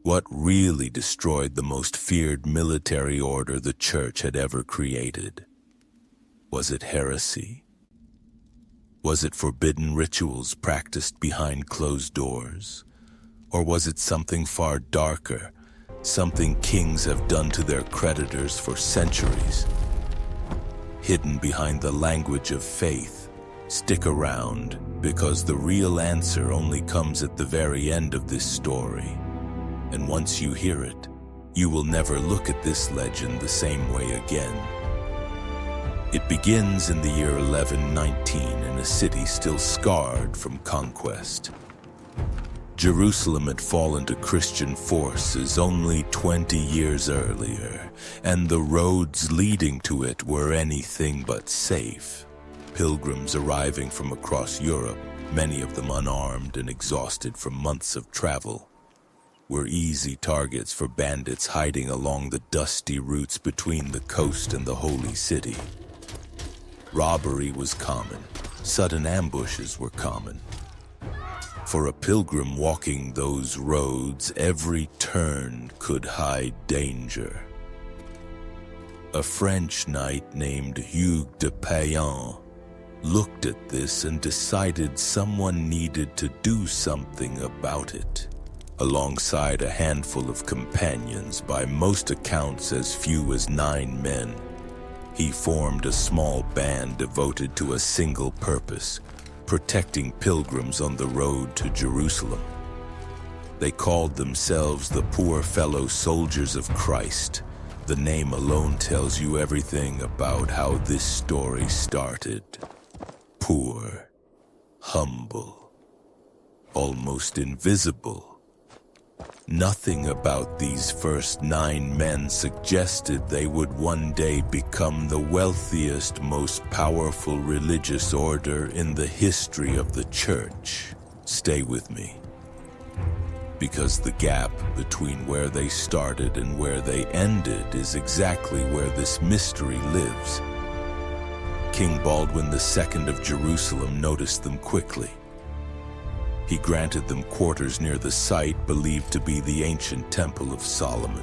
What really destroyed the most feared military order the Church had ever created? Was it heresy? Was it forbidden rituals practiced behind closed doors? Or was it something far darker, something kings have done to their creditors for centuries? Hidden behind the language of faith, stick around, because the real answer only comes at the very end of this story. And once you hear it, you will never look at this legend the same way again. It begins in the year 1119 in a city still scarred from conquest. Jerusalem had fallen to Christian forces only 20 years earlier, and the roads leading to it were anything but safe. Pilgrims arriving from across Europe, many of them unarmed and exhausted from months of travel, were easy targets for bandits hiding along the dusty routes between the coast and the holy city. Robbery was common. Sudden ambushes were common. For a pilgrim walking those roads, every turn could hide danger. A French knight named Hugues de Payan looked at this and decided someone needed to do something about it. Alongside a handful of companions, by most accounts as few as 9 men, he formed a small band devoted to a single purpose: protecting pilgrims on the road to Jerusalem. They called themselves the Poor Fellow Soldiers of Christ. The name alone tells you everything about how this story started. Poor, humble, almost invisible. Nothing about these first 9 men suggested they would one day become the wealthiest, most powerful religious order in the history of the Church. Stay with me, because the gap between where they started and where they ended is exactly where this mystery lives. King Baldwin II of Jerusalem noticed them quickly. He granted them quarters near the site believed to be the ancient Temple of Solomon,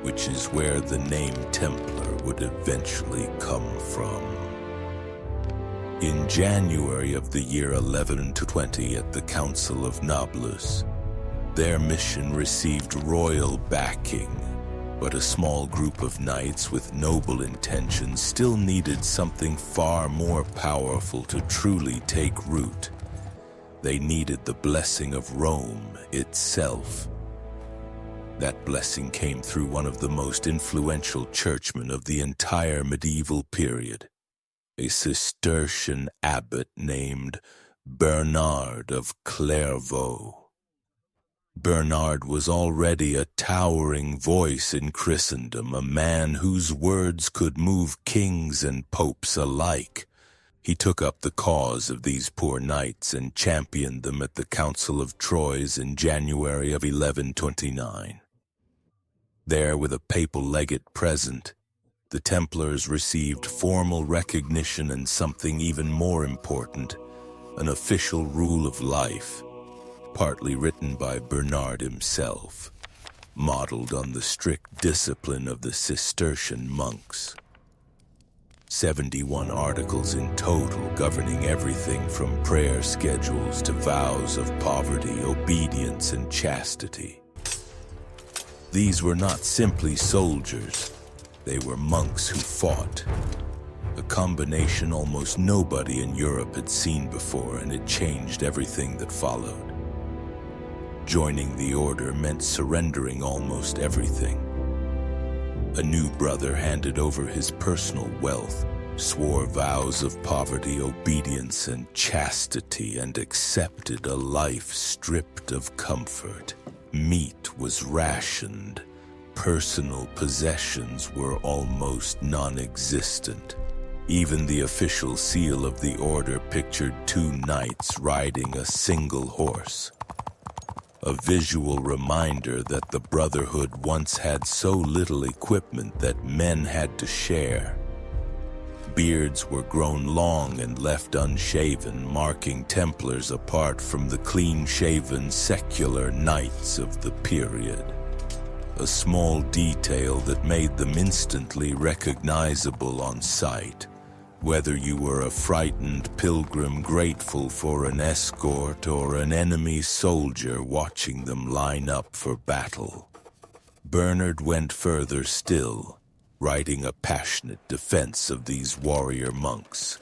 which is where the name Templar would eventually come from. In January of the year 1120 at the Council of Nablus, their mission received royal backing, but a small group of knights with noble intentions still needed something far more powerful to truly take root. They needed the blessing of Rome itself. That blessing came through one of the most influential churchmen of the entire medieval period, a Cistercian abbot named Bernard of Clairvaux. Bernard was already a towering voice in Christendom, a man whose words could move kings and popes alike. He took up the cause of these poor knights and championed them at the Council of Troyes in January of 1129. There, with a papal legate present, the Templars received formal recognition and something even more important, an official rule of life, partly written by Bernard himself, modeled on the strict discipline of the Cistercian monks. 71 articles in total governing everything from prayer schedules to vows of poverty, obedience, and chastity. These were not simply soldiers, they were monks who fought. A combination almost nobody in Europe had seen before, and it changed everything that followed. Joining the order meant surrendering almost everything. A new brother handed over his personal wealth, swore vows of poverty, obedience, and chastity, and accepted a life stripped of comfort. Meat was rationed. Personal possessions were almost non-existent. Even the official seal of the order pictured 2 knights riding a single horse. A visual reminder that the Brotherhood once had so little equipment that men had to share. beards were grown long and left unshaven, marking Templars apart from the clean-shaven secular knights of the period. A small detail that made them instantly recognizable on sight, whether you were a frightened pilgrim grateful for an escort or an enemy soldier watching them line up for battle. Bernard went further still, writing a passionate defense of these warrior monks,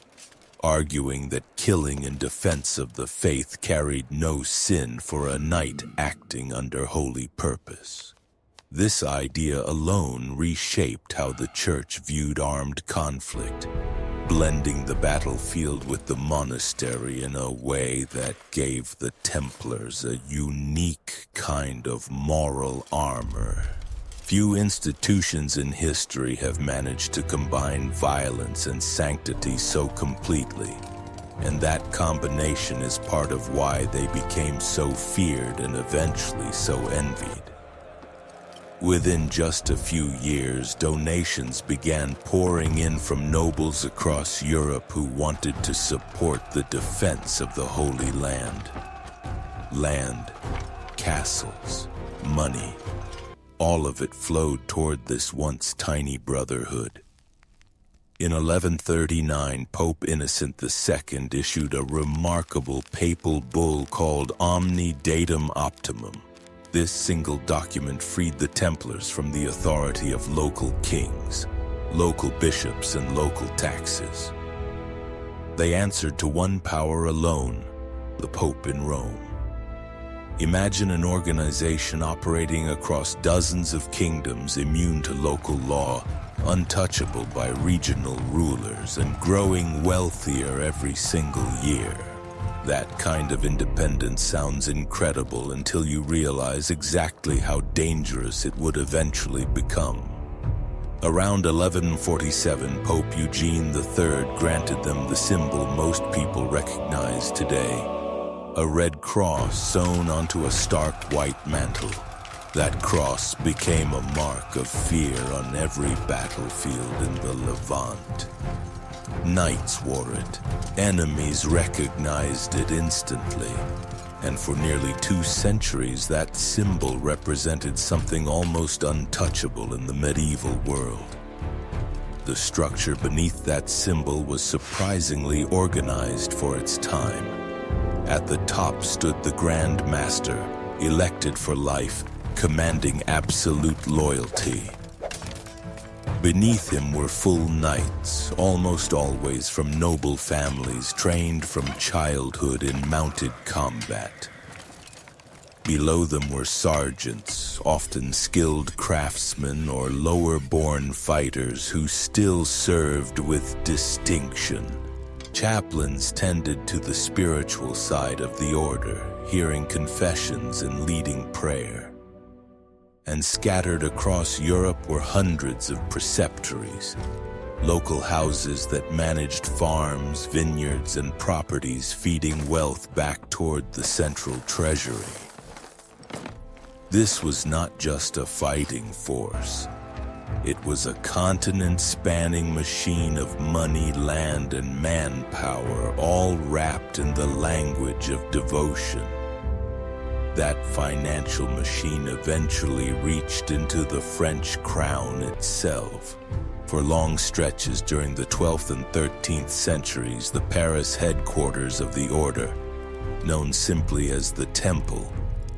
arguing that killing in defense of the faith carried no sin for a knight acting under holy purpose. This idea alone reshaped how the church viewed armed conflict, blending the battlefield with the monastery in a way that gave the Templars a unique kind of moral armor. Few institutions in history have managed to combine violence and sanctity so completely, and that combination is part of why they became so feared and eventually so envied. Within just a few years, donations began pouring in from nobles across Europe who wanted to support the defense of the Holy Land. Land, castles, money, all of it flowed toward this once tiny brotherhood. In 1139, Pope Innocent II issued a remarkable papal bull called Omni Datum Optimum. This single document freed the Templars from the authority of local kings, local bishops, and local taxes. They answered to one power alone, the Pope in Rome. Imagine an organization operating across dozens of kingdoms, immune to local law, untouchable by regional rulers, and growing wealthier every single year. That kind of independence sounds incredible until you realize exactly how dangerous it would eventually become. Around 1147, Pope Eugene III granted them the symbol most people recognize today, a red cross sewn onto a stark white mantle. That cross became a mark of fear on every battlefield in the Levant. Knights wore it, enemies recognized it instantly, and for nearly 2 centuries that symbol represented something almost untouchable in the medieval world. The structure beneath that symbol was surprisingly organized for its time. At the top stood the Grand Master, elected for life, commanding absolute loyalty. Beneath him were full knights, almost always from noble families trained from childhood in mounted combat. Below them were sergeants, often skilled craftsmen or lower-born fighters who still served with distinction. Chaplains tended to the spiritual side of the order, hearing confessions and leading prayer. And scattered across Europe were hundreds of preceptories, local houses that managed farms, vineyards, and properties, feeding wealth back toward the central treasury. This was not just a fighting force. It was a continent-spanning machine of money, land, and manpower, all wrapped in the language of devotion. That financial machine eventually reached into the French crown itself. For long stretches during the 12th and 13th centuries, the Paris headquarters of the order, known simply as the Temple,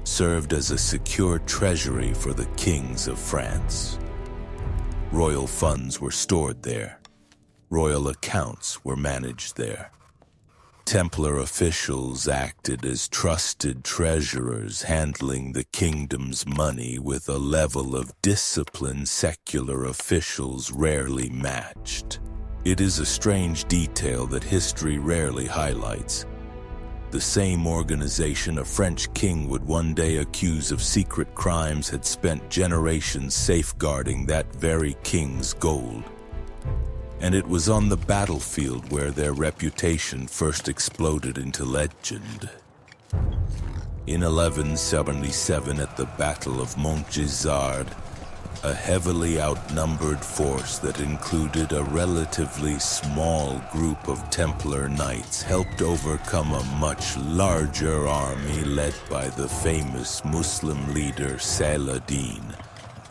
served as a secure treasury for the kings of France. Royal funds were stored there. Royal accounts were managed there. Templar officials acted as trusted treasurers, handling the kingdom's money with a level of discipline secular officials rarely matched. It is a strange detail that history rarely highlights. The same organization a French king would one day accuse of secret crimes had spent generations safeguarding that very king's gold. And it was on the battlefield where their reputation first exploded into legend. In 1177, at the Battle of Montgisard, A heavily outnumbered force that included a relatively small group of Templar knights helped overcome a much larger army led by the famous Muslim leader Saladin.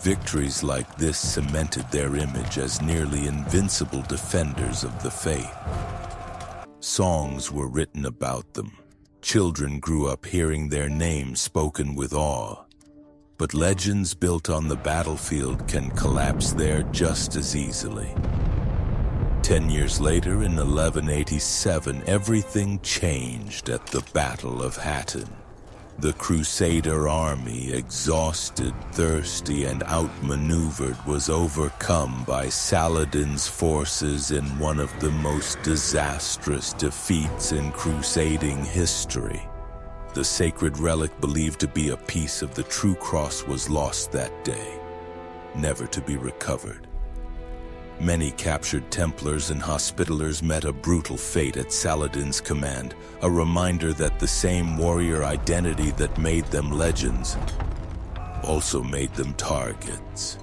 Victories like this cemented their image as nearly invincible defenders of the faith. Songs were written about them. Children grew up hearing their names spoken with awe. But legends built on the battlefield can collapse there just as easily. 10 years later, in 1187, everything changed at the Battle of Hattin. The Crusader army, exhausted, thirsty, and outmaneuvered, was overcome by Saladin's forces in one of the most disastrous defeats in crusading history. The sacred relic believed to be a piece of the true cross was lost that day, never to be recovered. Many captured Templars and Hospitallers met a brutal fate at Saladin's command, a reminder that the same warrior identity that made them legends also made them targets.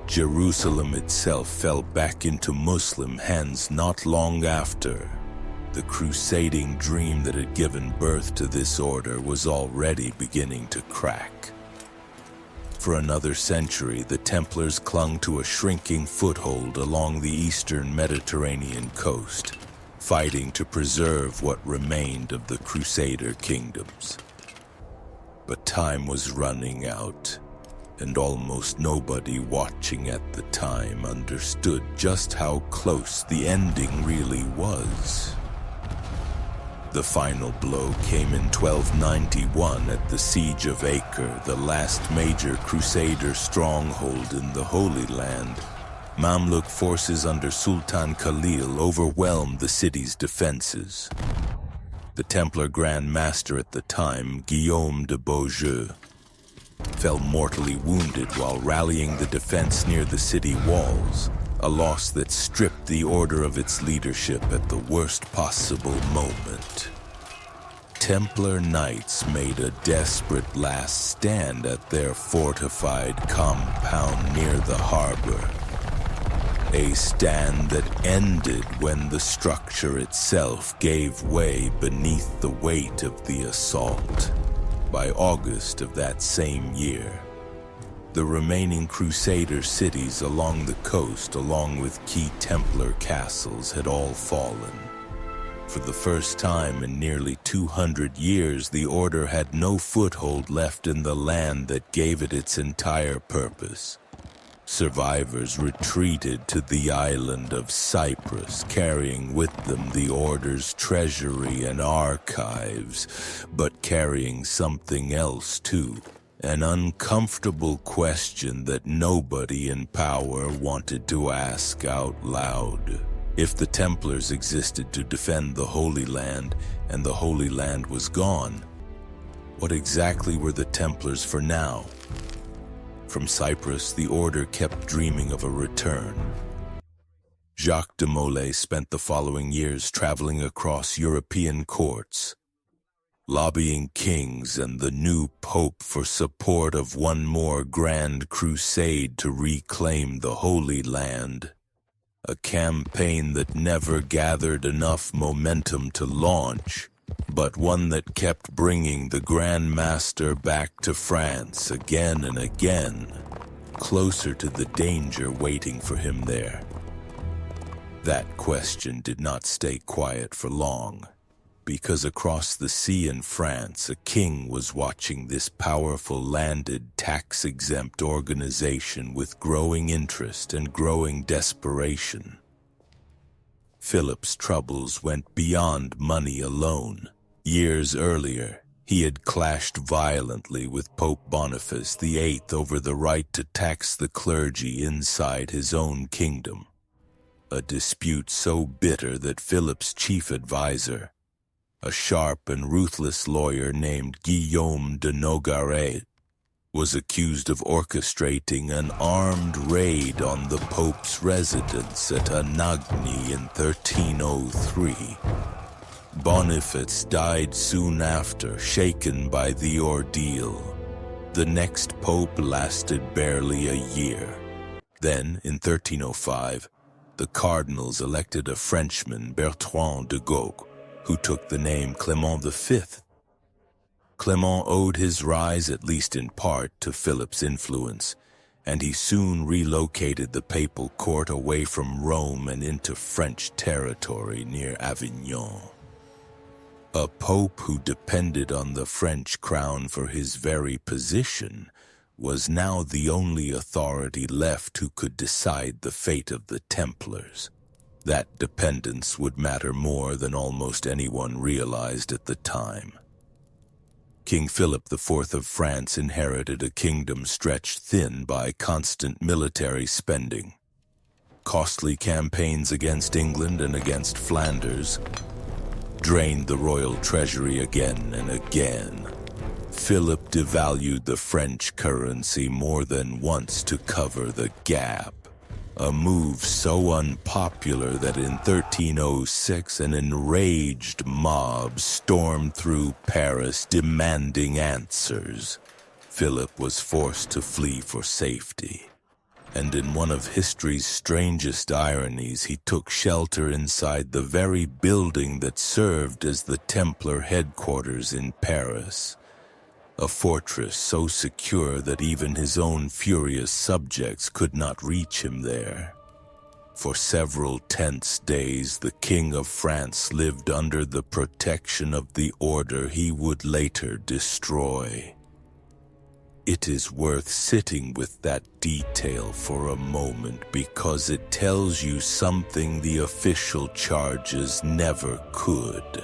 Jerusalem itself fell back into Muslim hands not long after. The crusading dream that had given birth to this order was already beginning to crack. For another century, the Templars clung to a shrinking foothold along the eastern Mediterranean coast, fighting to preserve what remained of the Crusader kingdoms. But time was running out, and almost nobody watching at the time understood just how close the ending really was. The final blow came in 1291 at the Siege of Acre, the last major Crusader stronghold in the Holy Land. Mamluk forces under Sultan Khalil overwhelmed the city's defenses. The Templar Grand Master at the time, Guillaume de Beaujeu, fell mortally wounded while rallying the defense near the city walls, a loss that stripped the order of its leadership at the worst possible moment. Templar knights made a desperate last stand at their fortified compound near the harbor. A stand that ended when the structure itself gave way beneath the weight of the assault. By August of that same year, the remaining Crusader cities along the coast, along with key Templar castles, had all fallen. For the first time in nearly 200 years, the order had no foothold left in the land that gave it its entire purpose. Survivors retreated to the island of Cyprus, carrying with them the order's treasury and archives, but carrying something else too. An uncomfortable question that nobody in power wanted to ask out loud. If the Templars existed to defend the Holy Land, and the Holy Land was gone, what exactly were the Templars for now? From Cyprus, the order kept dreaming of a return. Jacques de Molay spent the following years traveling across European courts, lobbying kings and the new pope for support of one more grand crusade to reclaim the Holy Land, a campaign that never gathered enough momentum to launch, but one that kept bringing the Grand Master back to France again and again, closer to the danger waiting for him there. That question did not stay quiet for long, because across the sea in France, a king was watching this powerful landed tax-exempt organization with growing interest and growing desperation. Philip's troubles went beyond money alone. Years earlier, he had clashed violently with Pope Boniface VIII over the right to tax the clergy inside his own kingdom. A dispute so bitter that Philip's chief advisor, a sharp and ruthless lawyer named Guillaume de Nogaret, was accused of orchestrating an armed raid on the Pope's residence at Anagni in 1303. Boniface died soon after, shaken by the ordeal. The next pope lasted barely a year. Then, in 1305, the cardinals elected a Frenchman, Bertrand de Goch, who took the name Clement V. Clement owed his rise, at least in part, to Philip's influence, and he soon relocated the papal court away from Rome and into French territory near Avignon. A pope who depended on the French crown for his very position was now the only authority left who could decide the fate of the Templars. That dependence would matter more than almost anyone realized at the time. King Philip IV of France inherited a kingdom stretched thin by constant military spending. Costly campaigns against England and against Flanders drained the royal treasury again and again. Philip devalued the French currency more than once to cover the gap, a move so unpopular that in 1306 an enraged mob stormed through Paris demanding answers. Philip was forced to flee for safety, and in one of history's strangest ironies, he took shelter inside the very building that served as the Templar headquarters in Paris, a fortress so secure that even his own furious subjects could not reach him there. For several tense days, the King of France lived under the protection of the order he would later destroy. It is worth sitting with that detail for a moment because it tells you something the official charges never could.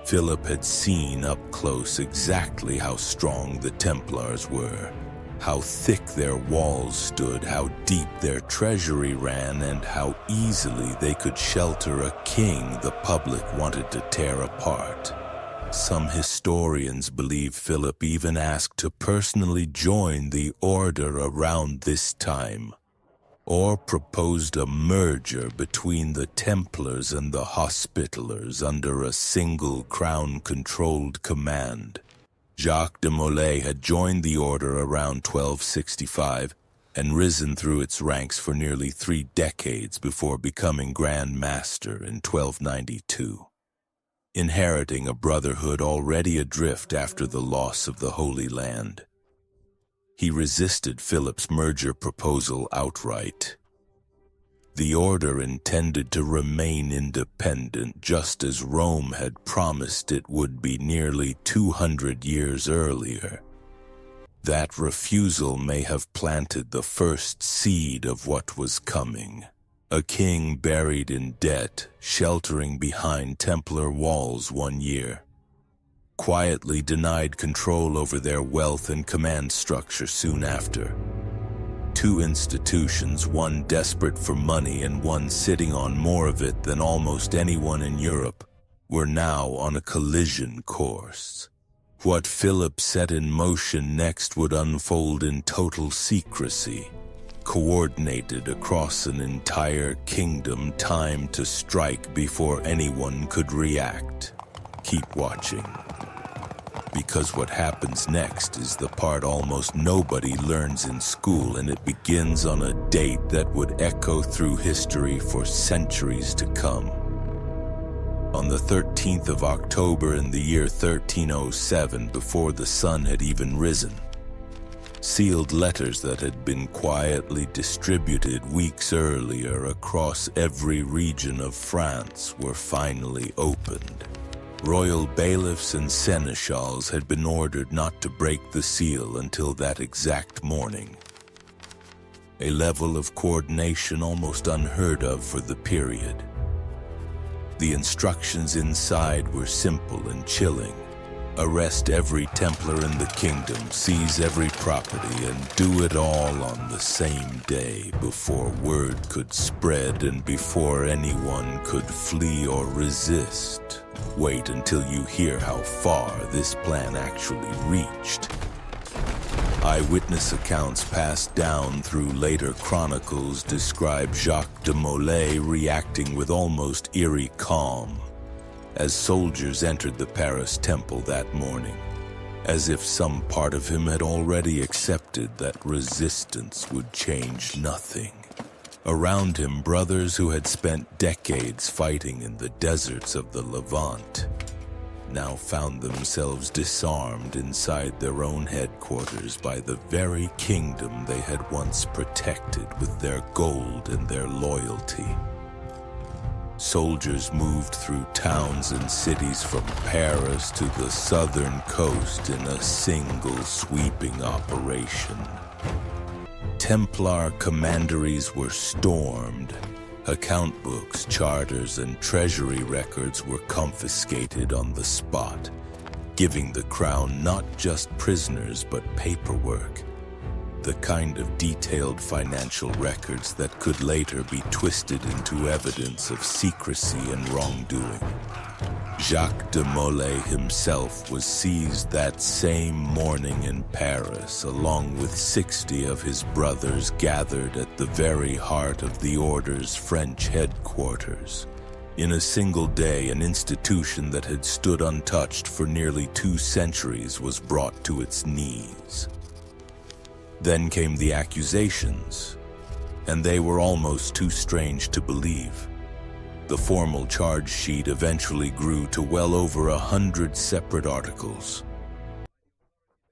Philip had seen up close exactly how strong the Templars were, how thick their walls stood, how deep their treasury ran, and how easily they could shelter a king the public wanted to tear apart. Some historians believe Philip even asked to personally join the order around this time, or proposed a merger between the Templars and the Hospitallers under a single crown-controlled command. Jacques de Molay had joined the order around 1265 and risen through its ranks for nearly 3 decades before becoming Grand Master in 1292. Inheriting a brotherhood already adrift after the loss of the Holy Land, he resisted Philip's merger proposal outright. The order intended to remain independent just as Rome had promised it would be nearly 200 years earlier. That refusal may have planted the first seed of what was coming. A king buried in debt, sheltering behind Templar walls one year, quietly denied control over their wealth and command structure soon after. 2 institutions, one desperate for money and one sitting on more of it than almost anyone in Europe, were now on a collision course. What Philip set in motion next would unfold in total secrecy, coordinated across an entire kingdom, timed to strike before anyone could react. Keep watching, because what happens next is the part almost nobody learns in school, and it begins on a date that would echo through history for centuries to come. On the 13th of October in the year 1307, before the sun had even risen, sealed letters that had been quietly distributed weeks earlier across every region of France were finally opened. Royal bailiffs and seneschals had been ordered not to break the seal until that exact morning, a level of coordination almost unheard of for the period. The instructions inside were simple and chilling. Arrest every Templar in the kingdom, seize every property, and do it all on the same day before word could spread and before anyone could flee or resist. Wait until you hear how far this plan actually reached. Eyewitness accounts passed down through later chronicles describe Jacques de Molay reacting with almost eerie calm as soldiers entered the Paris temple that morning. as if some part of him had already accepted that resistance would change nothing. Around him, brothers who had spent decades fighting in the deserts of the Levant now found themselves disarmed inside their own headquarters by the very kingdom they had once protected with their gold and their loyalty. Soldiers moved through towns and cities from Paris to the southern coast in a single sweeping operation. Templar commanderies were stormed. Account books, charters, and treasury records were confiscated on the spot, giving the crown not just prisoners but paperwork, the kind of detailed financial records that could later be twisted into evidence of secrecy and wrongdoing. Jacques de Molay himself was seized that same morning in Paris, along with 60 of his brothers gathered at the very heart of the Order's French headquarters. In a single day, an institution that had stood untouched for nearly 2 centuries was brought to its knees. Then came the accusations, and they were almost too strange to believe. The formal charge sheet eventually grew to well over 100 separate articles.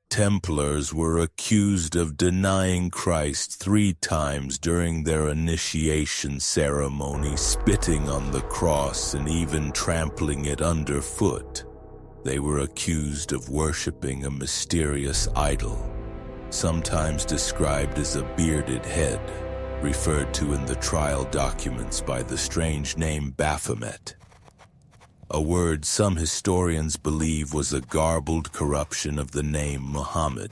Templars were accused of denying Christ 3 times during their initiation ceremony, spitting on the cross and even trampling it underfoot. They were accused of worshiping a mysterious idol, sometimes described as a bearded head, referred to in the trial documents by the strange name Baphomet, a word some historians believe was a garbled corruption of the name Muhammad,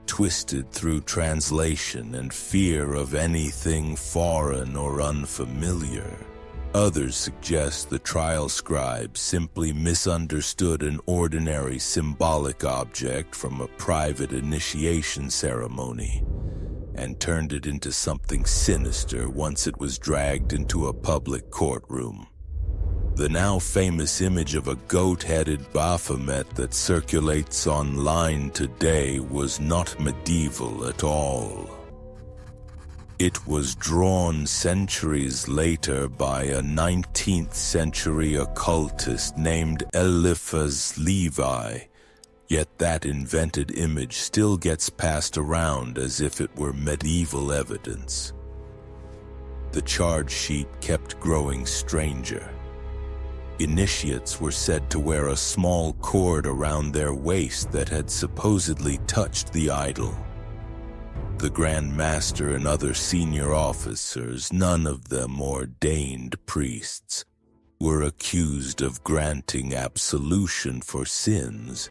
twisted through translation and fear of anything foreign or unfamiliar. Others suggest the trial scribes simply misunderstood an ordinary symbolic object from a private initiation ceremony and turned it into something sinister once it was dragged into a public courtroom. The now famous image of a goat-headed Baphomet that circulates online today was not medieval at all. It was drawn centuries later by a 19th century occultist named Eliphas Levi, yet that invented image still gets passed around as if it were medieval evidence. The charge sheet kept growing stranger. Initiates were said to wear a small cord around their waist that had supposedly touched the idol. The Grand Master and other senior officers, none of them ordained priests, were accused of granting absolution for sins,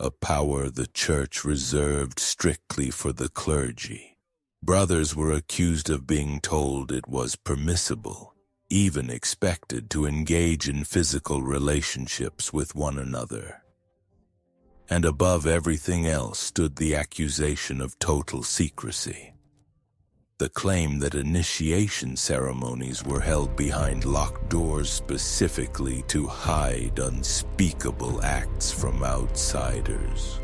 a power the Church reserved strictly for the clergy. Brothers were accused of being told it was permissible, even expected, to engage in physical relationships with one another. And above everything else stood the accusation of total secrecy. The claim that initiation ceremonies were held behind locked doors specifically to hide unspeakable acts from outsiders.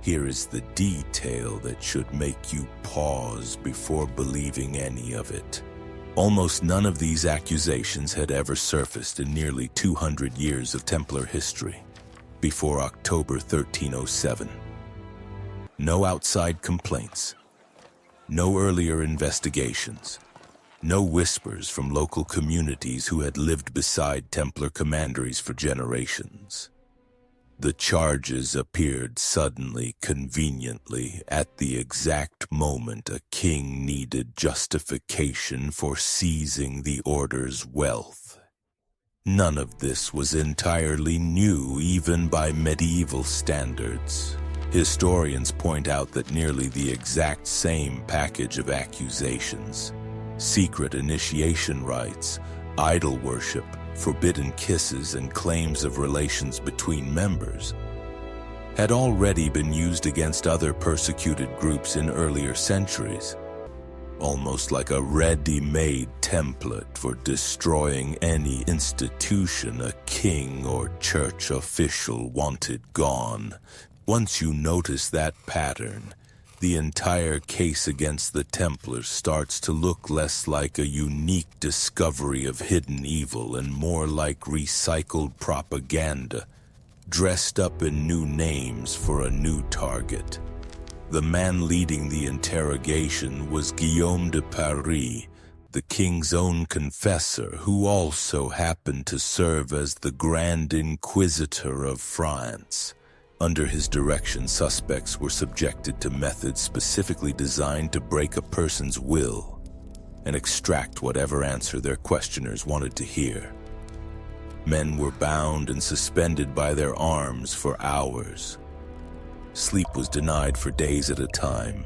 Here is the detail that should make you pause before believing any of it. Almost none of these accusations had ever surfaced in nearly 200 years of Templar history, before October 1307. No outside complaints. No earlier investigations. No whispers from local communities who had lived beside Templar commanderies for generations. The charges appeared suddenly, conveniently, at the exact moment a king needed justification for seizing the Order's wealth. None of this was entirely new, even by medieval standards. Historians point out that nearly the exact same package of accusations, secret initiation rites, idol worship, forbidden kisses, and claims of relations between members, had already been used against other persecuted groups in earlier centuries. almost like a ready-made template for destroying any institution a king or church official wanted gone. Once you notice that pattern, the entire case against the Templars starts to look less like a unique discovery of hidden evil and more like recycled propaganda, dressed up in new names for a new target. The man leading the interrogation was Guillaume de Paris, the king's own confessor, who also happened to serve as the Grand Inquisitor of France. Under his direction, suspects were subjected to methods specifically designed to break a person's will and extract whatever answer their questioners wanted to hear. Men were bound and suspended by their arms for hours. Sleep was denied for days at a time.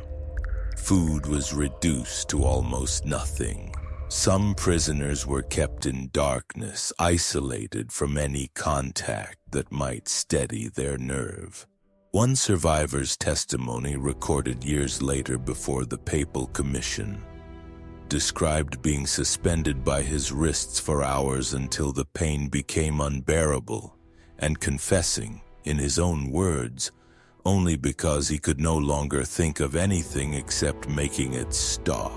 Food was reduced to almost nothing. Some prisoners were kept in darkness, isolated from any contact that might steady their nerve. One survivor's testimony, recorded years later before the Papal Commission, described being suspended by his wrists for hours until the pain became unbearable, and confessing, in his own words, only because he could no longer think of anything except making it stop.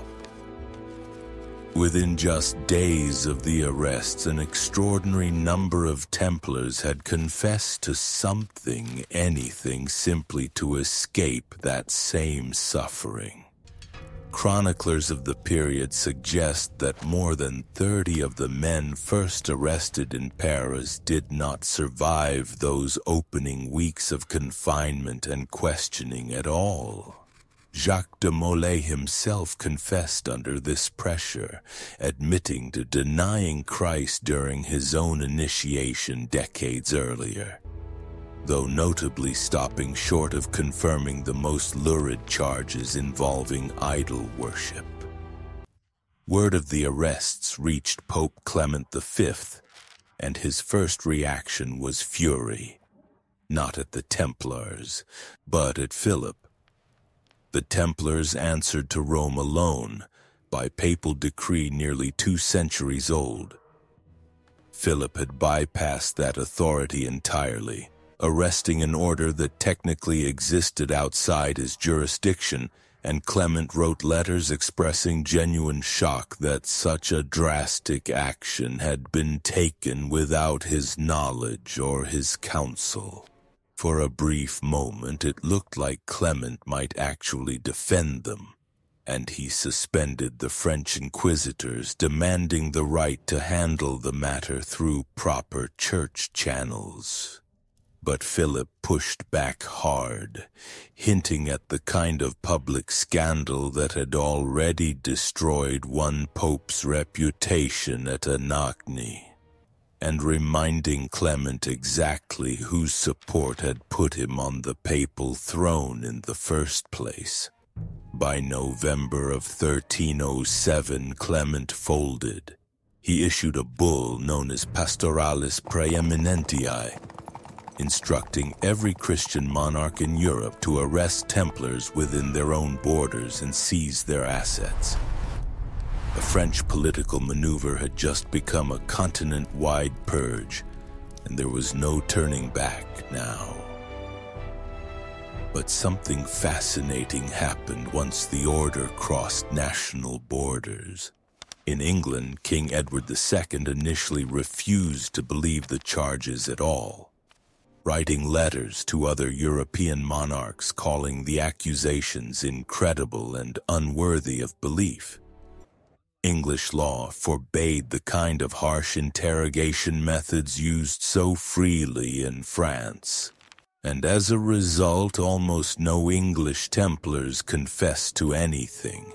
Within just days of the arrests, an extraordinary number of Templars had confessed to something, anything, simply to escape that same suffering. Chroniclers of the period suggest that more than 30 of the men first arrested in Paris did not survive those opening weeks of confinement and questioning at all. Jacques de Molay himself confessed under this pressure, admitting to denying Christ during his own initiation decades earlier, though notably stopping short of confirming the most lurid charges involving idol worship. Word of the arrests reached Pope Clement V, and his first reaction was fury, not at the Templars, but at Philip. The Templars answered to Rome alone, by papal decree nearly 2 centuries old. Philip had bypassed that authority entirely, arresting an order that technically existed outside his jurisdiction, and Clement wrote letters expressing genuine shock that such a drastic action had been taken without his knowledge or his counsel. For a brief moment, it looked like Clement might actually defend them, and he suspended the French inquisitors, demanding the right to handle the matter through proper church channels. But Philip pushed back hard, hinting at the kind of public scandal that had already destroyed one pope's reputation at Anagni, and reminding Clement exactly whose support had put him on the papal throne in the first place. By November of 1307, Clement folded. He issued a bull known as Pastoralis Praeeminentiae, instructing every Christian monarch in Europe to arrest Templars within their own borders and seize their assets. A French political maneuver had just become a continent-wide purge, and there was no turning back now. But something fascinating happened once the order crossed national borders. In England, King Edward II initially refused to believe the charges at all, writing letters to other European monarchs calling the accusations incredible and unworthy of belief. English law forbade the kind of harsh interrogation methods used so freely in France, and as a result, almost no English Templars confessed to anything,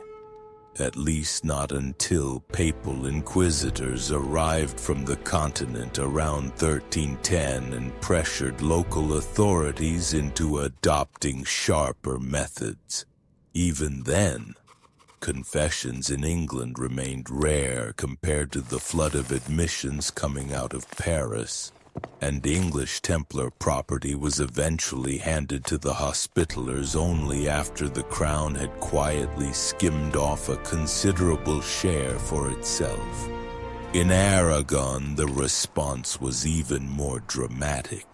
at least not until papal inquisitors arrived from the continent around 1310 and pressured local authorities into adopting sharper methods. Even then, confessions in England remained rare compared to the flood of admissions coming out of Paris. and English Templar property was eventually handed to the Hospitallers only after the crown had quietly skimmed off a considerable share for itself. In Aragon, the response was even more dramatic.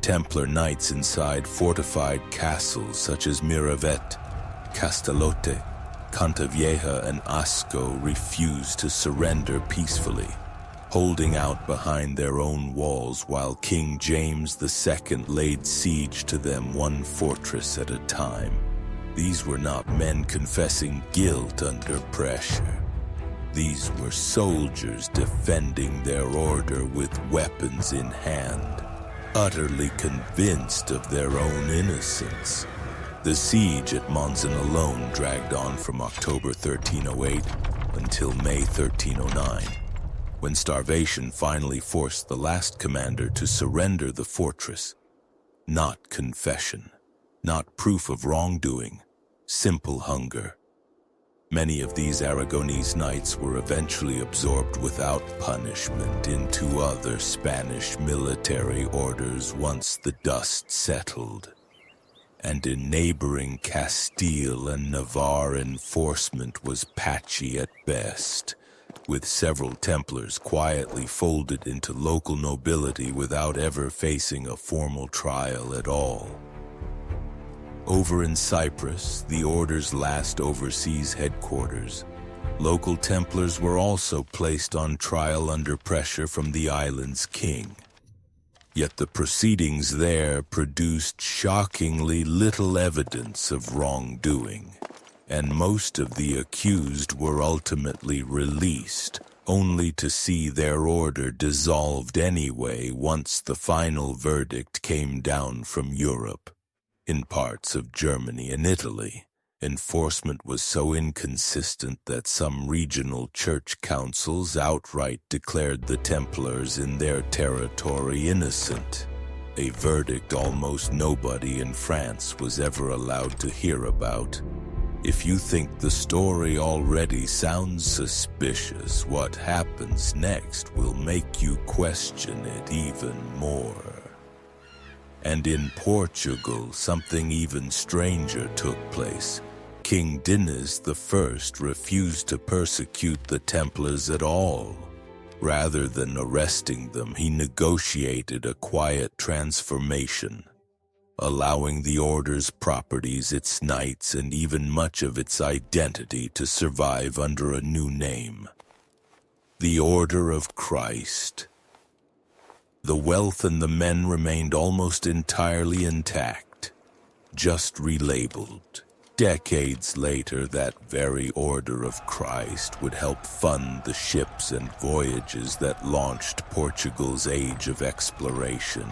Templar knights inside fortified castles such as Miravet, Castellote, Cantavieja, and Asco refused to surrender peacefully, holding out behind their own walls while King James II laid siege to them one fortress at a time. These were not men confessing guilt under pressure. These were soldiers defending their order with weapons in hand, utterly convinced of their own innocence. The siege at Monzon alone dragged on from October 1308 until May 1309. When starvation finally forced the last commander to surrender the fortress. Not confession, not proof of wrongdoing, simple hunger. Many of these Aragonese knights were eventually absorbed without punishment into other Spanish military orders once the dust settled. And in neighboring Castile and Navarre, enforcement was patchy at best, with several Templars quietly folded into local nobility without ever facing a formal trial at all. Over in Cyprus, the order's last overseas headquarters, local Templars were also placed on trial under pressure from the island's king. Yet the proceedings there produced shockingly little evidence of wrongdoing, and most of the accused were ultimately released, only to see their order dissolved anyway once the final verdict came down from Europe. In parts of Germany and Italy, enforcement was so inconsistent that some regional church councils outright declared the Templars in their territory innocent, a verdict almost nobody in France was ever allowed to hear about. If you think the story already sounds suspicious, what happens next will make you question it even more. And in Portugal, something even stranger took place. King Dinis I refused to persecute the Templars at all. Rather than arresting them, he negotiated a quiet transformation, allowing the order's properties, its knights, and even much of its identity to survive under a new name. The Order of Christ. The wealth and the men remained almost entirely intact, just relabeled. Decades later, that very Order of Christ would help fund the ships and voyages that launched Portugal's age of exploration,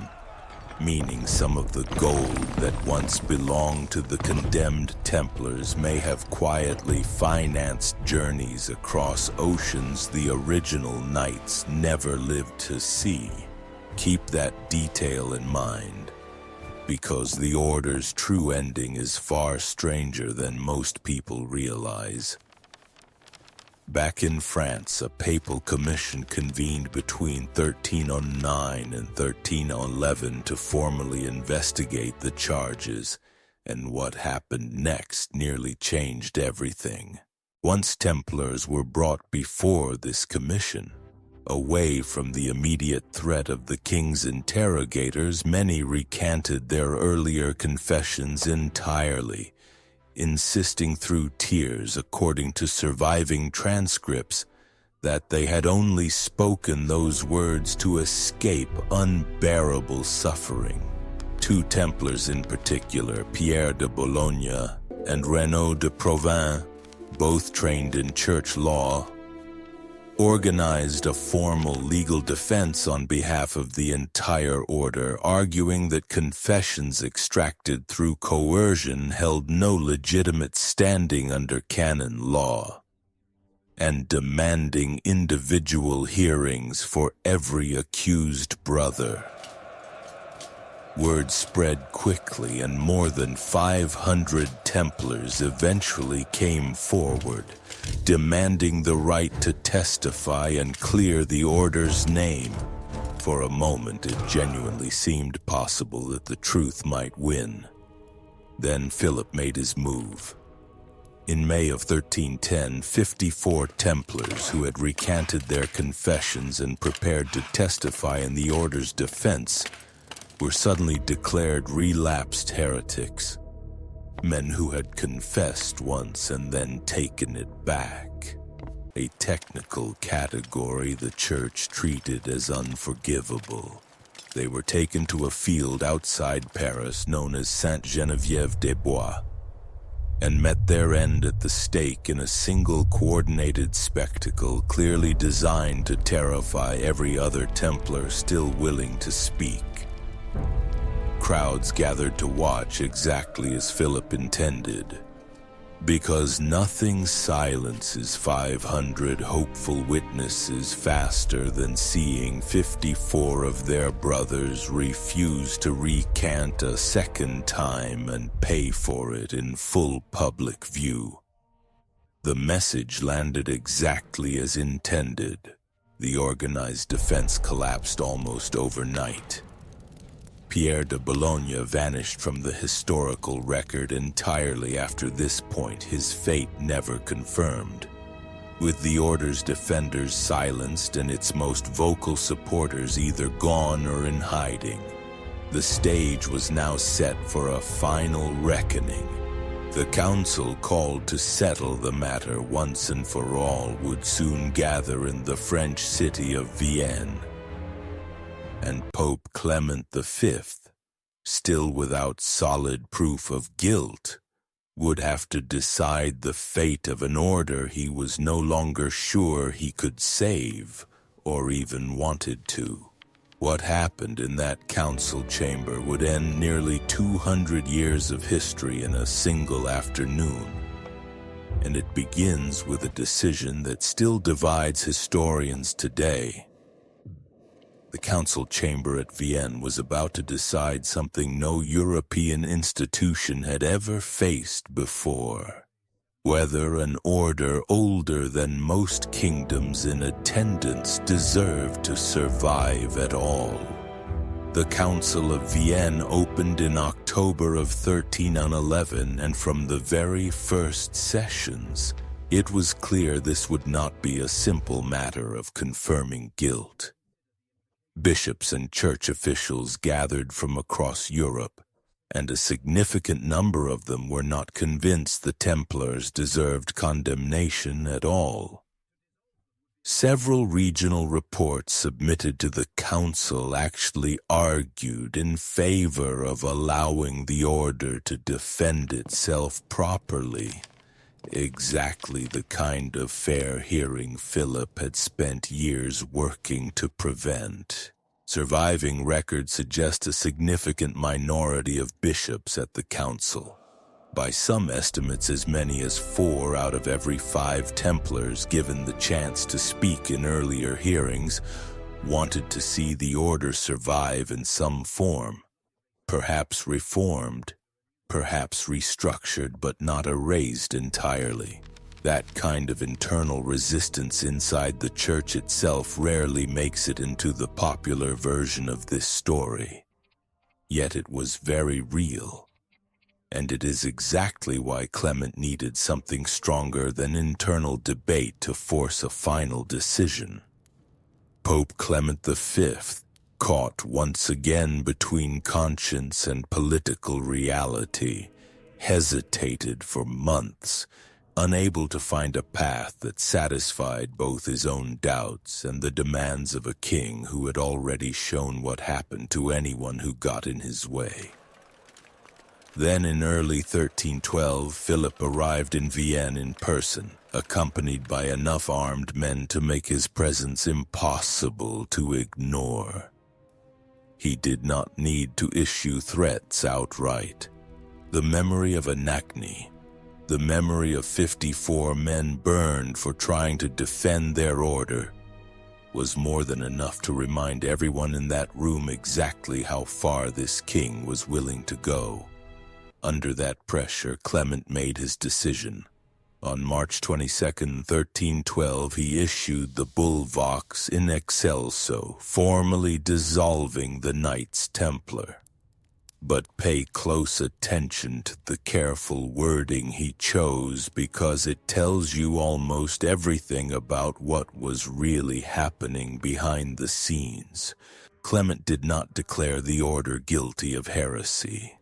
meaning some of the gold that once belonged to the condemned Templars may have quietly financed journeys across oceans the original knights never lived to see. Keep that detail in mind, because the Order's true ending is far stranger than most people realize. Back in France, a papal commission convened between 1309 and 1311 to formally investigate the charges, and what happened next nearly changed everything. Once Templars were brought before this commission, away from the immediate threat of the king's interrogators, many recanted their earlier confessions entirely, insisting through tears, according to surviving transcripts, that they had only spoken those words to escape unbearable suffering. Two Templars in particular, Pierre de Bologna and Renaud de Provins, both trained in church law, organized a formal legal defense on behalf of the entire order, arguing that confessions extracted through coercion held no legitimate standing under canon law, and demanding individual hearings for every accused brother. Word spread quickly, and more than 500 Templars eventually came forward, demanding the right to testify and clear the order's name. For a moment, it genuinely seemed possible that the truth might win. Then Philip made his move. In May of 1310, 54 Templars who had recanted their confessions and prepared to testify in the order's defense were suddenly declared relapsed heretics. Men who had confessed once and then taken it back. A technical category the church treated as unforgivable. They were taken to a field outside Paris known as Sainte-Geneviève-des-Bois and met their end at the stake in a single coordinated spectacle clearly designed to terrify every other Templar still willing to speak. Crowds gathered to watch exactly as Philip intended, because nothing silences 500 hopeful witnesses faster than seeing 54 of their brothers refuse to recant a second time and pay for it in full public view. The message landed exactly as intended. The organized defense collapsed almost overnight. Pierre de Boulogne vanished from the historical record entirely after this point, his fate never confirmed. With the order's defenders silenced and its most vocal supporters either gone or in hiding, the stage was now set for a final reckoning. The council called to settle the matter once and for all would soon gather in the French city of Vienne. And Pope Clement V, still without solid proof of guilt, would have to decide the fate of an order he was no longer sure he could save or even wanted to. What happened in that council chamber would end nearly 200 years of history in a single afternoon. And it begins with a decision that still divides historians today. The council chamber at Vienne was about to decide something no European institution had ever faced before: whether an order older than most kingdoms in attendance deserved to survive at all. The Council of Vienne opened in October of 1311, and from the very first sessions, it was clear this would not be a simple matter of confirming guilt. Bishops and church officials gathered from across Europe, and a significant number of them were not convinced the Templars deserved condemnation at all. Several regional reports submitted to the council actually argued in favor of allowing the order to defend itself properly. Exactly the kind of fair hearing Philip had spent years working to prevent. Surviving records suggest a significant minority of bishops at the council. By some estimates, as many as 4 out of every 5 Templars given the chance to speak in earlier hearings wanted to see the order survive in some form, perhaps reformed, perhaps restructured, but not erased entirely. That kind of internal resistance inside the church itself rarely makes it into the popular version of this story. Yet it was very real, and it is exactly why Clement needed something stronger than internal debate to force a final decision. Pope Clement V, caught once again between conscience and political reality, hesitated for months, unable to find a path that satisfied both his own doubts and the demands of a king who had already shown what happened to anyone who got in his way. Then in early 1312, Philip arrived in Vienne in person, accompanied by enough armed men to make his presence impossible to ignore. He did not need to issue threats outright. The memory of Anagni, the memory of 54 men burned for trying to defend their order, was more than enough to remind everyone in that room exactly how far this king was willing to go. Under that pressure, Clement made his decision. On March 22, 1312, he issued the bull Vox in excelso, formally dissolving the Knights Templar. But pay close attention to the careful wording he chose, because it tells you almost everything about what was really happening behind the scenes. Clement did not declare the order guilty of heresy.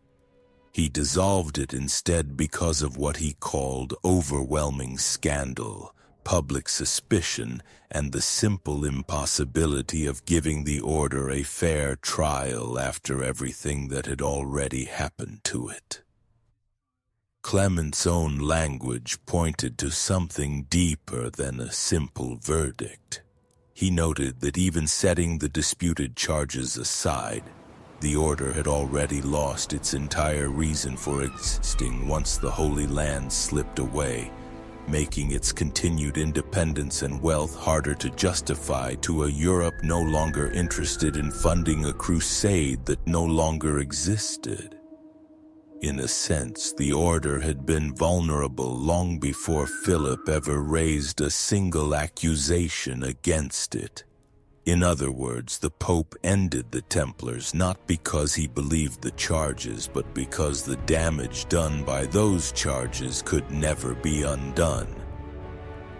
He dissolved it instead because of what he called overwhelming scandal, public suspicion, and the simple impossibility of giving the order a fair trial after everything that had already happened to it. Clement's own language pointed to something deeper than a simple verdict. He noted that even setting the disputed charges aside, the order had already lost its entire reason for existing once the Holy Land slipped away, making its continued independence and wealth harder to justify to a Europe no longer interested in funding a crusade that no longer existed. In a sense, the order had been vulnerable long before Philip ever raised a single accusation against it. In other words, the Pope ended the Templars not because he believed the charges, but because the damage done by those charges could never be undone.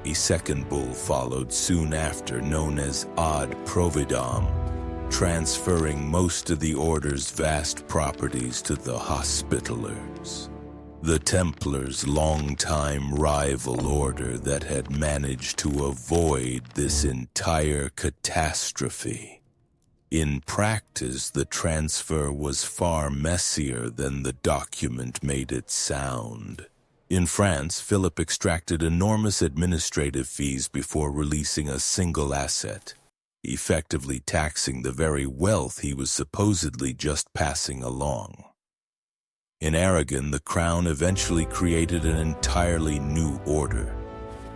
A second bull followed soon after, known as ad providam, transferring most of the order's vast properties to the Hospitallers, the Templars' longtime rival order that had managed to avoid this entire catastrophe. In practice, the transfer was far messier than the document made it sound. In France, Philip extracted enormous administrative fees before releasing a single asset, effectively taxing the very wealth he was supposedly just passing along. In Aragon, the crown eventually created an entirely new order,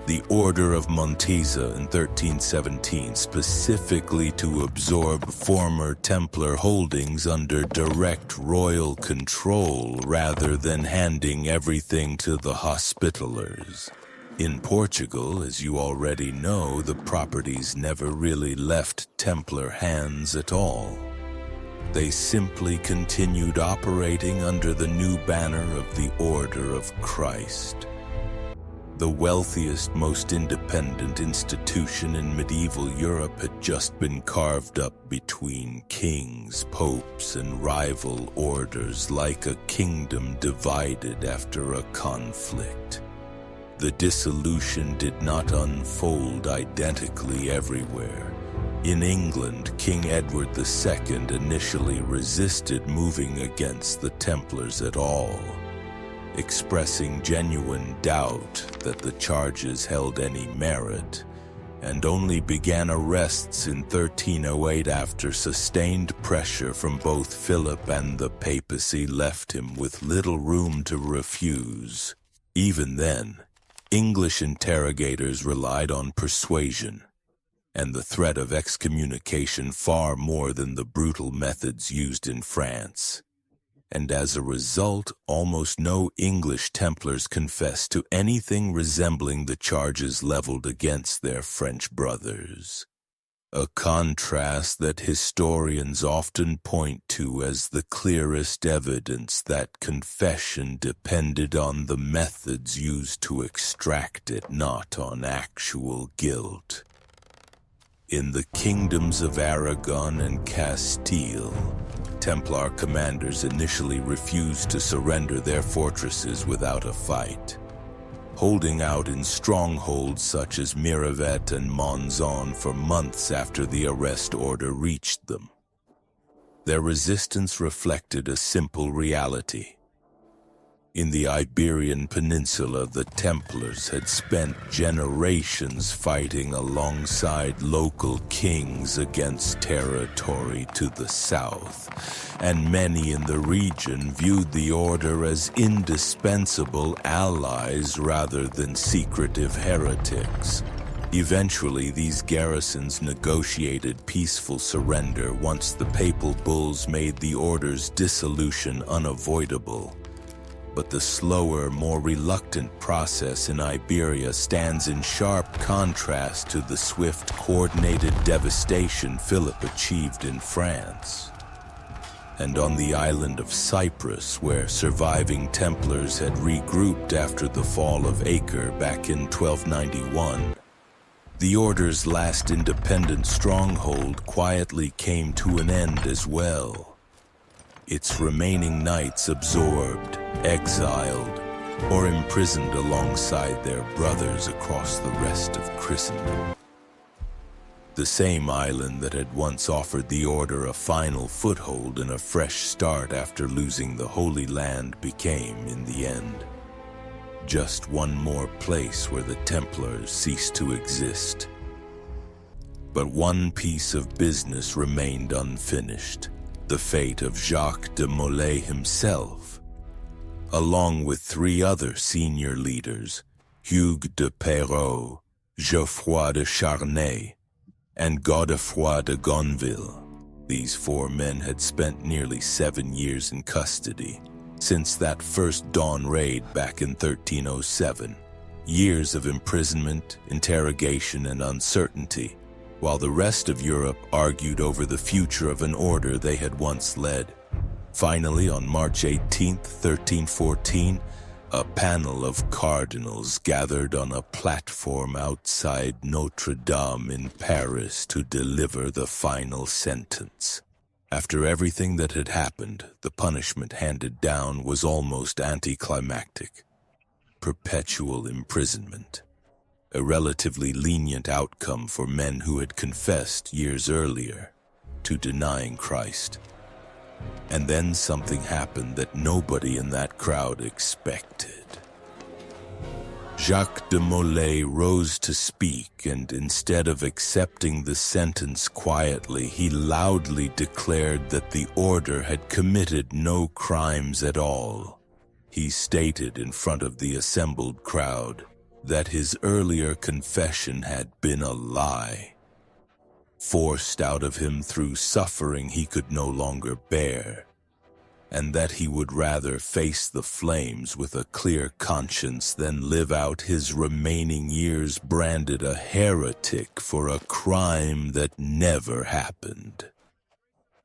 the Order of Montesa in 1317, specifically to absorb former Templar holdings under direct royal control rather than handing everything to the Hospitallers. In Portugal, as you already know, the properties never really left Templar hands at all. They simply continued operating under the new banner of the Order of Christ. The wealthiest, most independent institution in medieval Europe had just been carved up between kings, popes, and rival orders like a kingdom divided after a conflict. The dissolution did not unfold identically everywhere. In England, King Edward II initially resisted moving against the Templars at all, expressing genuine doubt that the charges held any merit, and only began arrests in 1308 after sustained pressure from both Philip and the papacy left him with little room to refuse. Even then, English interrogators relied on persuasion and the threat of excommunication far more than the brutal methods used in France. And as a result, almost no English Templars confessed to anything resembling the charges leveled against their French brothers. A contrast that historians often point to as the clearest evidence that confession depended on the methods used to extract it, not on actual guilt. In the kingdoms of Aragon and Castile, Templar commanders initially refused to surrender their fortresses without a fight, holding out in strongholds such as Miravet and Monzon for months after the arrest order reached them. Their resistance reflected a simple reality. In the Iberian Peninsula, the Templars had spent generations fighting alongside local kings against territory to the south, and many in the region viewed the order as indispensable allies rather than secretive heretics. Eventually, these garrisons negotiated peaceful surrender once the papal bulls made the order's dissolution unavoidable. But the slower, more reluctant process in Iberia stands in sharp contrast to the swift, coordinated devastation Philip achieved in France. And on the island of Cyprus, where surviving Templars had regrouped after the fall of Acre back in 1291, the order's last independent stronghold quietly came to an end as well. Its remaining knights absorbed, exiled, or imprisoned alongside their brothers across the rest of Christendom. The same island that had once offered the order a final foothold and a fresh start after losing the Holy Land became, in the end, just one more place where the Templars ceased to exist. But one piece of business remained unfinished: the fate of Jacques de Molay himself, along with 3 other senior leaders, Hugues de Perrot, Geoffroy de Charnay, and Godefroy de Gonville. These 4 men had spent nearly 7 years in custody since that first dawn raid back in 1307. Years of imprisonment, interrogation, and uncertainty, while the rest of Europe argued over the future of an order they had once led. Finally, on March 18, 1314, a panel of cardinals gathered on a platform outside Notre Dame in Paris to deliver the final sentence. After everything that had happened, the punishment handed down was almost anticlimactic: perpetual imprisonment, a relatively lenient outcome for men who had confessed years earlier to denying Christ. And then something happened that nobody in that crowd expected. Jacques de Molay rose to speak, and instead of accepting the sentence quietly, he loudly declared that the order had committed no crimes at all. He stated in front of the assembled crowd that his earlier confession had been a lie, forced out of him through suffering he could no longer bear, and that he would rather face the flames with a clear conscience than live out his remaining years branded a heretic for a crime that never happened.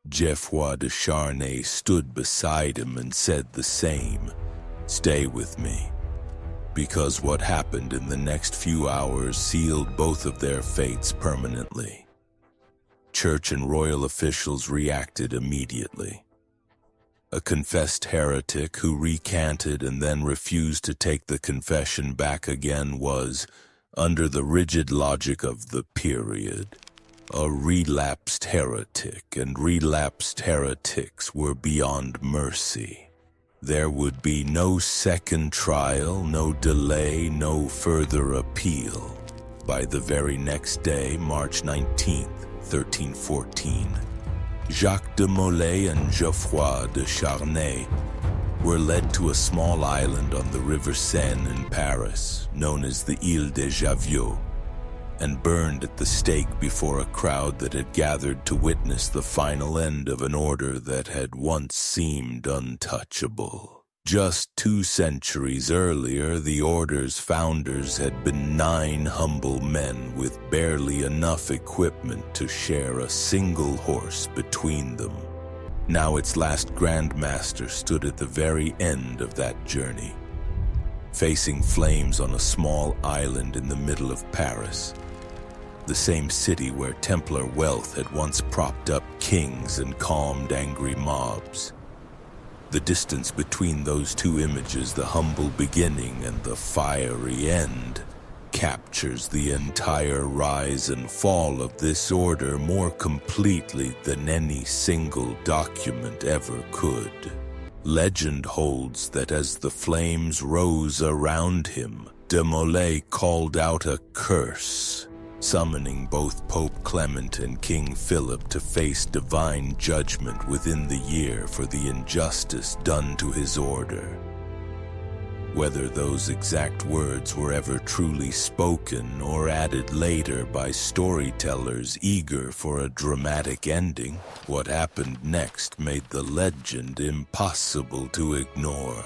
Geoffroy de Charnay stood beside him and said the same: "Stay with me," because what happened in the next few hours sealed both of their fates permanently. Church and royal officials reacted immediately. A confessed heretic who recanted and then refused to take the confession back again was, under the rigid logic of the period, a relapsed heretic, and relapsed heretics were beyond mercy. There would be no second trial, no delay, no further appeal. By the very next day, March 19th, 1314, Jacques de Molay and Geoffroy de Charnay were led to a small island on the River Seine in Paris, known as the Île des Javiots, and burned at the stake before a crowd that had gathered to witness the final end of an order that had once seemed untouchable. Just 2 centuries earlier, the order's founders had been 9 humble men with barely enough equipment to share a single horse between them. Now its last Grandmaster stood at the very end of that journey, facing flames on a small island in the middle of Paris, the same city where Templar wealth had once propped up kings and calmed angry mobs. The distance between those 2 images, the humble beginning and the fiery end, captures the entire rise and fall of this order more completely than any single document ever could. Legend holds that as the flames rose around him, de Molay called out a curse, summoning both Pope Clement and King Philip to face divine judgment within the year for the injustice done to his order. Whether those exact words were ever truly spoken or added later by storytellers eager for a dramatic ending, what happened next made the legend impossible to ignore.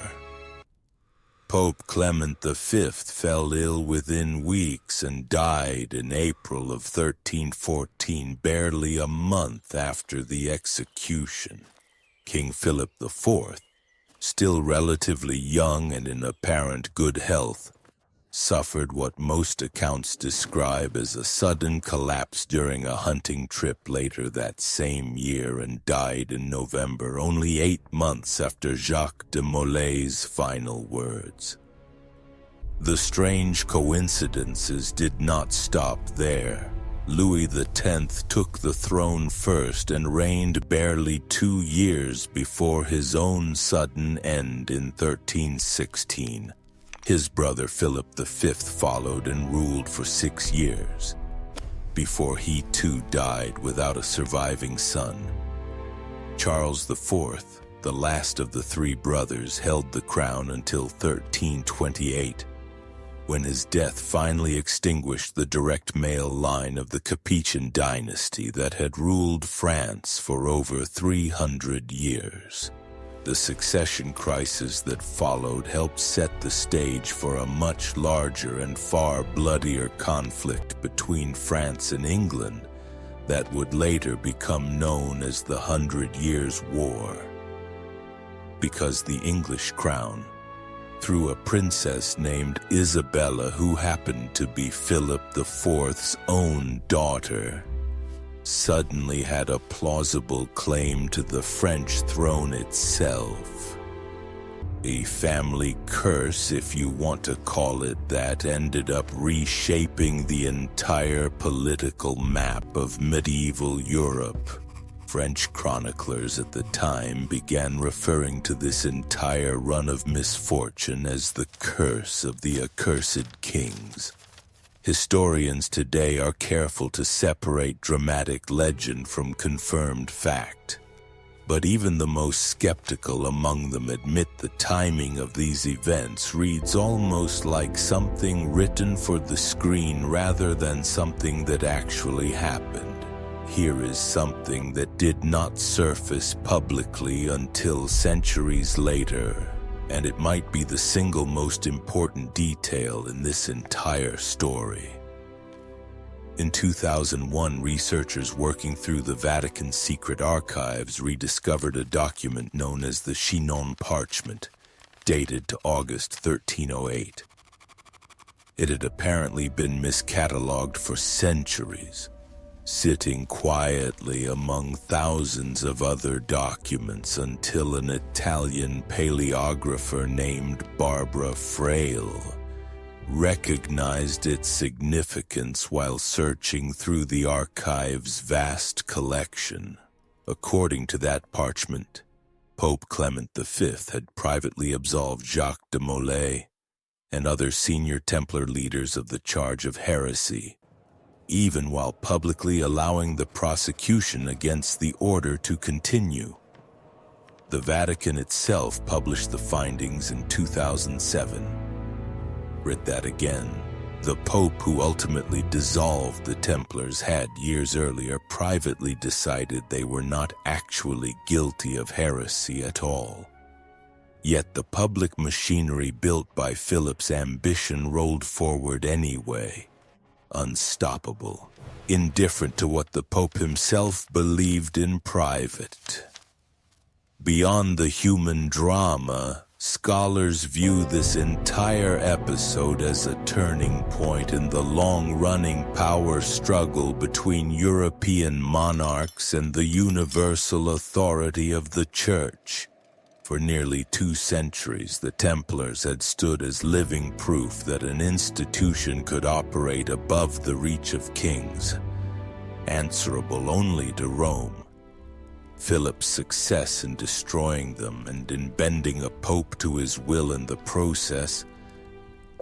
Pope Clement V fell ill within weeks and died in April of 1314, barely a month after the execution. King Philip IV, still relatively young and in apparent good health, suffered what most accounts describe as a sudden collapse during a hunting trip later that same year and died in November, only 8 months after Jacques de Molay's final words. The strange coincidences did not stop there. Louis X took the throne first and reigned barely 2 years before his own sudden end in 1316. His brother Philip V followed and ruled for 6 years, before he too died without a surviving son. Charles IV, the last of the 3 brothers, held the crown until 1328, when his death finally extinguished the direct male line of the Capetian dynasty that had ruled France for over 300 years. The succession crisis that followed helped set the stage for a much larger and far bloodier conflict between France and England that would later become known as the 100 Years' War. Because the English crown, through a princess named Isabella who happened to be Philip IV's own daughter, suddenly had a plausible claim to the French throne itself. A family curse, if you want to call it that, ended up reshaping the entire political map of medieval Europe. French chroniclers at the time began referring to this entire run of misfortune as the curse of the accursed kings. Historians today are careful to separate dramatic legend from confirmed fact, but even the most skeptical among them admit the timing of these events reads almost like something written for the screen rather than something that actually happened. Here is something that did not surface publicly until centuries later, and it might be the single most important detail in this entire story. In 2001, researchers working through the Vatican's secret archives rediscovered a document known as the Chinon parchment, dated to August 1308. It had apparently been miscatalogued for centuries, sitting quietly among thousands of other documents until an Italian paleographer named Barbara Frail recognized its significance while searching through the archive's vast collection. According to that parchment, Pope Clement V had privately absolved Jacques de Molay and other senior Templar leaders of the charge of heresy, even while publicly allowing the prosecution against the order to continue. The Vatican itself published the findings in 2007. Read that again. The Pope who ultimately dissolved the Templars had, years earlier, privately decided they were not actually guilty of heresy at all. Yet the public machinery built by Philip's ambition rolled forward anyway, unstoppable, indifferent to what the Pope himself believed in private. Beyond the human drama, scholars view this entire episode as a turning point in the long-running power struggle between European monarchs and the universal authority of the Church. For nearly 2 centuries, the Templars had stood as living proof that an institution could operate above the reach of kings, answerable only to Rome. Philip's success in destroying them and in bending a pope to his will in the process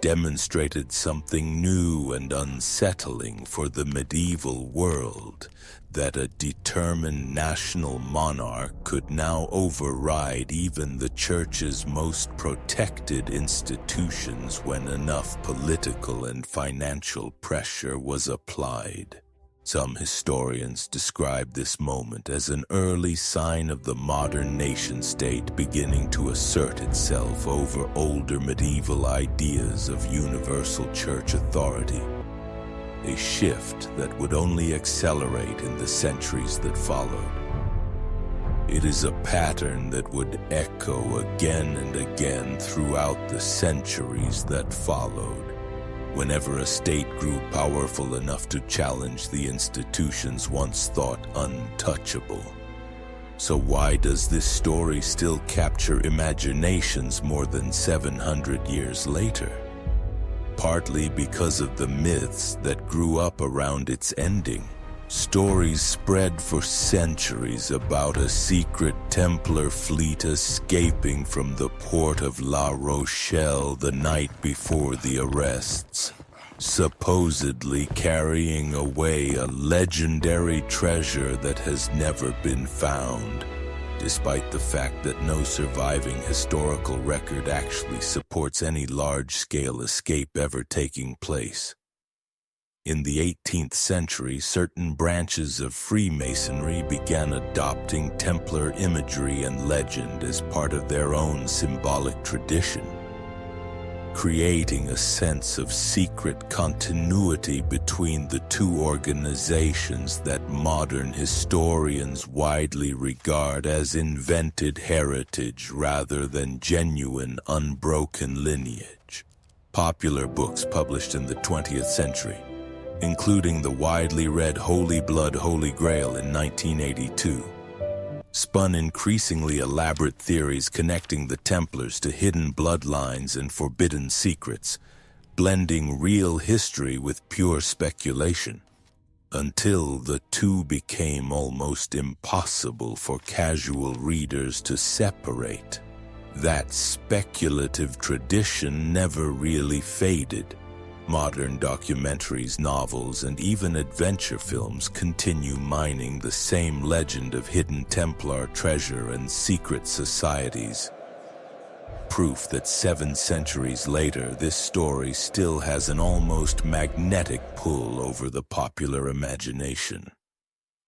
demonstrated something new and unsettling for the medieval world, that a determined national monarch could now override even the Church's most protected institutions when enough political and financial pressure was applied. Some historians describe this moment as an early sign of the modern nation-state beginning to assert itself over older medieval ideas of universal church authority, a shift that would only accelerate in the centuries that followed. It is a pattern that would echo again and again throughout the centuries that followed, whenever a state grew powerful enough to challenge the institutions once thought untouchable. So why does this story still capture imaginations more than 700 years later? Partly because of the myths that grew up around its ending. Stories spread for centuries about a secret Templar fleet escaping from the port of La Rochelle the night before the arrests, supposedly carrying away a legendary treasure that has never been found, despite the fact that no surviving historical record actually supports any large-scale escape ever taking place. In the 18th century, certain branches of Freemasonry began adopting Templar imagery and legend as part of their own symbolic tradition, creating a sense of secret continuity between the two organizations that modern historians widely regard as invented heritage rather than genuine, unbroken lineage. Popular books published in the 20th century, including the widely read Holy Blood, Holy Grail in 1982, spun increasingly elaborate theories connecting the Templars to hidden bloodlines and forbidden secrets, blending real history with pure speculation, until the two became almost impossible for casual readers to separate. That speculative tradition never really faded. Modern documentaries, novels, and even adventure films continue mining the same legend of hidden Templar treasure and secret societies. Proof that 7 centuries later, this story still has an almost magnetic pull over the popular imagination,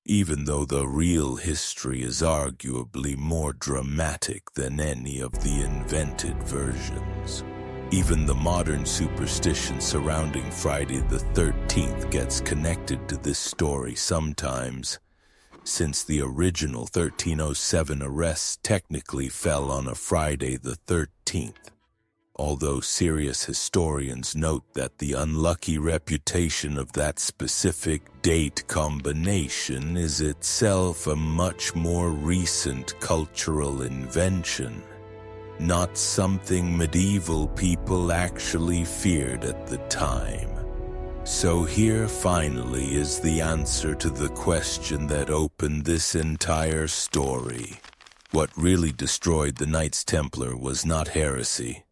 even though the real history is arguably more dramatic than any of the invented versions. Even the modern superstition surrounding Friday the 13th gets connected to this story sometimes, since the original 1307 arrests technically fell on a Friday the 13th, although serious historians note that the unlucky reputation of that specific date combination is itself a much more recent cultural invention, not something medieval people actually feared at the time. So here finally is the answer to the question that opened this entire story. What really destroyed the Knights Templar was not heresy.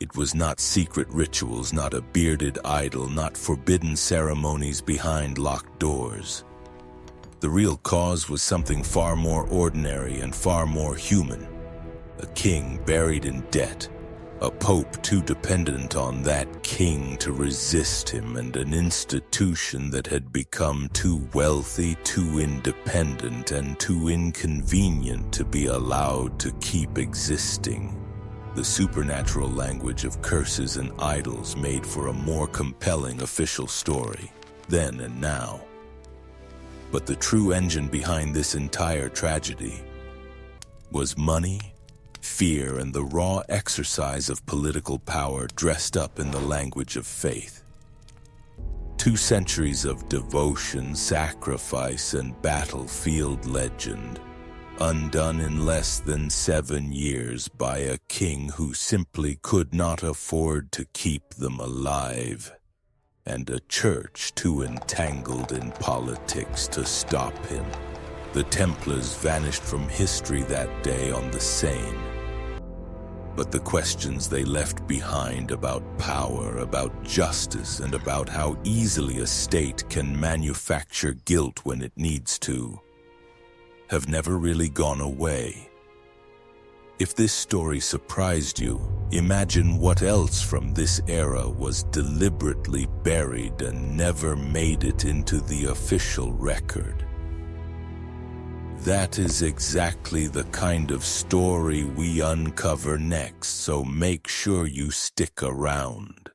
It was not secret rituals, not a bearded idol, not forbidden ceremonies behind locked doors. The real cause was something far more ordinary and far more human. A king buried in debt, a pope too dependent on that king to resist him, and an institution that had become too wealthy, too independent, and too inconvenient to be allowed to keep existing. The supernatural language of curses and idols made for a more compelling official story, then and now. But the true engine behind this entire tragedy was money, fear, and the raw exercise of political power dressed up in the language of faith. 2 centuries of devotion, sacrifice, and battlefield legend, undone in less than 7 years by a king who simply could not afford to keep them alive, and a church too entangled in politics to stop him. The Templars vanished from history that day on the Seine. But the questions they left behind about power, about justice, and about how easily a state can manufacture guilt when it needs to, have never really gone away. If this story surprised you, imagine what else from this era was deliberately buried and never made it into the official record. That is exactly the kind of story we uncover next, so make sure you stick around.